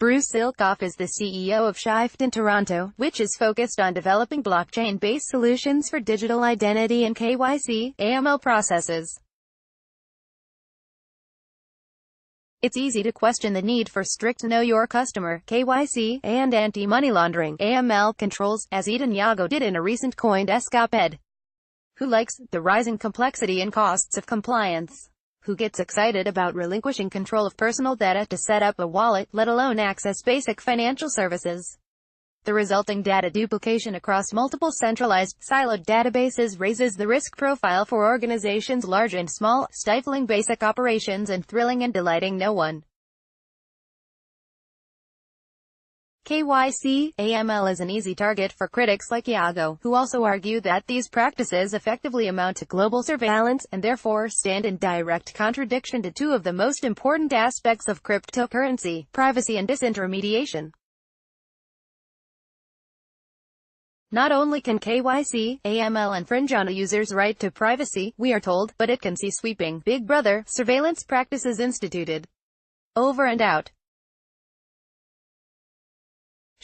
Bruce Silcoff is the CEO of Shift in Toronto, which is focused on developing blockchain-based solutions for digital identity and KYC, AML processes. It's easy to question the need for strict Know Your Customer (KYC) and anti-money laundering (AML) controls, as Eden Yago did in a recent CoinDesk op-ed. Who likes the rising complexity and costs of compliance? Who gets excited about relinquishing control of personal data to set up a wallet, let alone access basic financial services? The resulting data duplication across multiple centralized, siloed databases raises the risk profile for organizations large and small, stifling basic operations and thrilling and delighting no one. KYC, AML is an easy target for critics like Yago, who also argue that these practices effectively amount to global surveillance, and therefore stand in direct contradiction to two of the most important aspects of cryptocurrency: privacy and disintermediation. Not only can KYC, AML infringe on a user's right to privacy, we are told, but it can see sweeping, Big Brother, surveillance practices instituted. Over and out.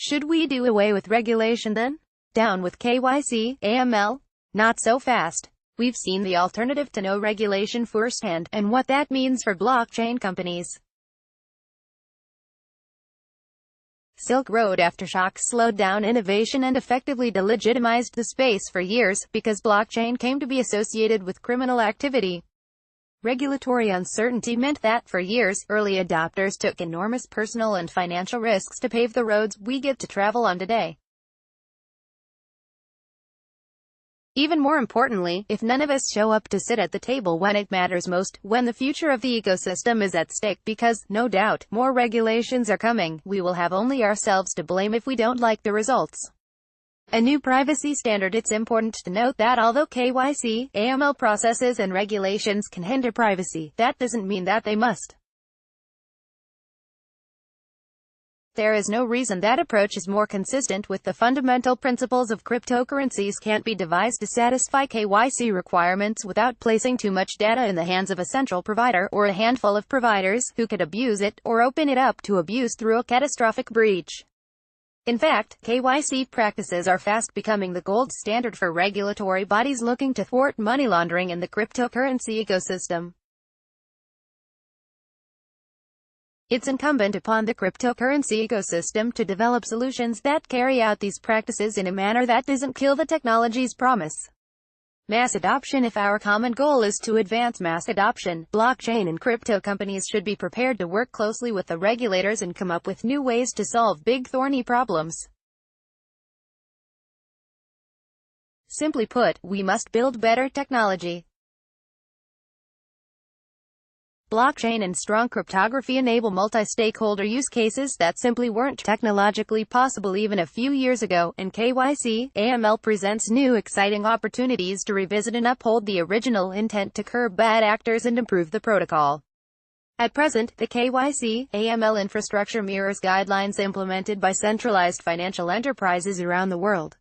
Should we do away with regulation then? Down with KYC, AML? Not so fast. We've seen the alternative to no regulation firsthand, and what that means for blockchain companies. Silk Road aftershocks slowed down innovation and effectively delegitimized the space for years, because blockchain came to be associated with criminal activity. Regulatory uncertainty meant that, for years, early adopters took enormous personal and financial risks to pave the roads we get to travel on today. Even more importantly, if none of us show up to sit at the table when it matters most, when the future of the ecosystem is at stake, because, no doubt, more regulations are coming, we will have only ourselves to blame if we don't like the results. A new privacy standard. It's important to note that although KYC, AML processes and regulations can hinder privacy, that doesn't mean that they must. There is no reason that approach is more consistent with the fundamental principles of cryptocurrencies can't be devised to satisfy KYC requirements without placing too much data in the hands of a central provider, or a handful of providers, who could abuse it, or open it up to abuse through a catastrophic breach. In fact, KYC practices are fast becoming the gold standard for regulatory bodies looking to thwart money laundering in the cryptocurrency ecosystem. It's incumbent upon the cryptocurrency ecosystem to develop solutions that carry out these practices in a manner that doesn't kill the technology's promise. Mass adoption. If our common goal is to advance mass adoption, blockchain and crypto companies should be prepared to work closely with the regulators and come up with new ways to solve big thorny problems. Simply put, we must build better technology. Blockchain and strong cryptography enable multi-stakeholder use cases that simply weren't technologically possible even a few years ago, and KYC, AML presents new exciting opportunities to revisit and uphold the original intent to curb bad actors and improve the protocol. At present, the KYC, AML infrastructure mirrors guidelines implemented by centralized financial enterprises around the world.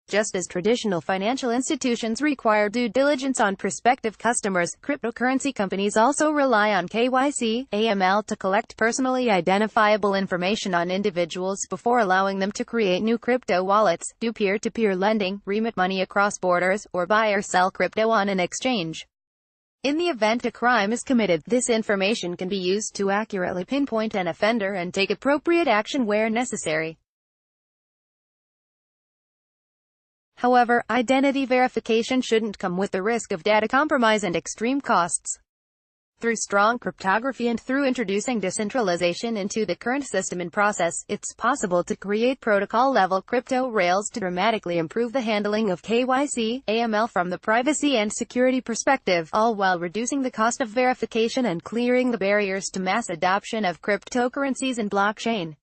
Just as traditional financial institutions require due diligence on prospective customers, cryptocurrency companies also rely on KYC, AML to collect personally identifiable information on individuals before allowing them to create new crypto wallets, do peer-to-peer lending, remit money across borders, or buy or sell crypto on an exchange. In the event a crime is committed, this information can be used to accurately pinpoint an offender and take appropriate action where necessary. However, identity verification shouldn't come with the risk of data compromise and extreme costs. Through strong cryptography and through introducing decentralization into the current system and process, it's possible to create protocol-level crypto rails to dramatically improve the handling of KYC, AML from the privacy and security perspective, all while reducing the cost of verification and clearing the barriers to mass adoption of cryptocurrencies and blockchain.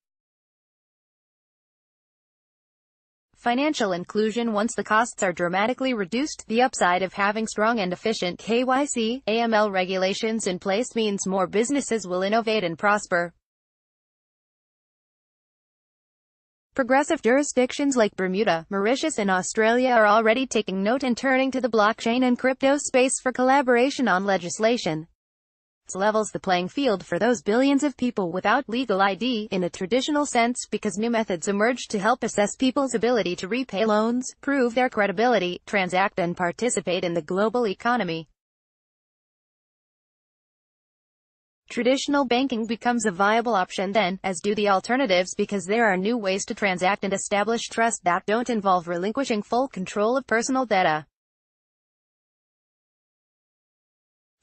Financial inclusion. Once the costs are dramatically reduced, the upside of having strong and efficient KYC, AML regulations in place means more businesses will innovate and prosper. Progressive jurisdictions like Bermuda, Mauritius and Australia are already taking note and turning to the blockchain and crypto space for collaboration on legislation. levels the playing field for those billions of people without legal ID in a traditional sense, because new methods emerge to help assess people's ability to repay loans, prove their credibility, transact and participate in the global economy. Traditional banking becomes a viable option then, as do the alternatives, because there are new ways to transact and establish trust that don't involve relinquishing full control of personal data.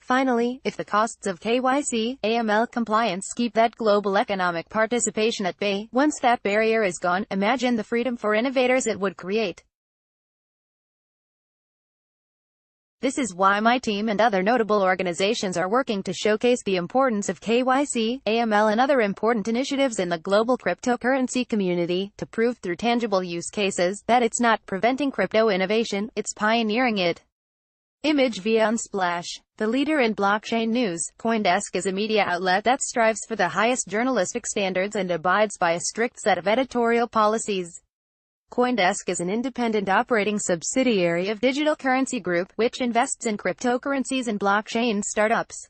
Finally, if the costs of KYC, AML compliance keep that global economic participation at bay, once that barrier is gone, imagine the freedom for innovators it would create. This is why my team and other notable organizations are working to showcase the importance of KYC, AML and other important initiatives in the global cryptocurrency community, to prove through tangible use cases that it's not preventing crypto innovation, it's pioneering it. Image via Unsplash. The leader in blockchain news, CoinDesk is a media outlet that strives for the highest journalistic standards and abides by a strict set of editorial policies. CoinDesk is an independent operating subsidiary of Digital Currency Group, which invests in cryptocurrencies and blockchain startups.